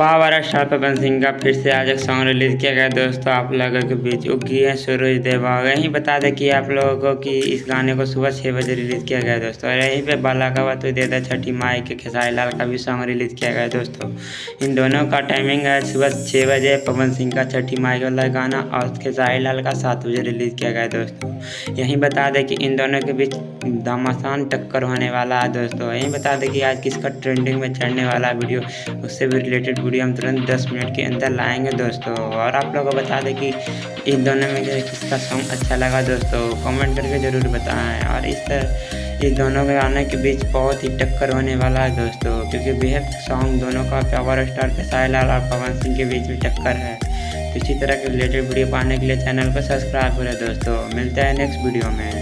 Power star Pawan Singh का फिर से आज एक सॉन्ग रिलीज़ किया गया दोस्तों। आप लोगों के बीच उगी है सूरज देवा। यहीं बता दें कि आप लोगों को कि इस गाने को सुबह 6 बजे रिलीज़ किया गया दोस्तों। और यहीं पे बाला का बात दे दा छठी माई के खेसारी लाल का भी सॉन्ग रिलीज़ किया गया दोस्तों। इन दोनों का टाइमिंग है सुबह 6 बजे पवन सिंह का छठी माई वाला गाना और खेसारी लाल का 7 बजे रिलीज़ किया गया दोस्तों। यहीं बता दें कि इन दोनों के बीच घमासान टक्कर होने वाला है दोस्तों। यहीं बता दें कि आज किसका ट्रेंडिंग में चढ़ने वाला वीडियो, उससे भी रिलेटेड वीडियो हम तुरंत 10 मिनट के अंदर लाएंगे दोस्तों। और आप लोगों को बता दें कि इन दोनों में किसका सॉन्ग अच्छा लगा दोस्तों, कमेंट करके ज़रूर बताएं। और इस दोनों के गाने के बीच बहुत ही टक्कर होने वाला है दोस्तों, क्योंकि बेहद सॉन्ग दोनों का पावर स्टार खेसारी लाल और पवन सिंह के बीच में टक्कर है। तो इसी तरह के रिलेटेड वीडियो पाने के लिए चैनल को सब्सक्राइब करें दोस्तों। मिलते हैं नेक्स्ट वीडियो में।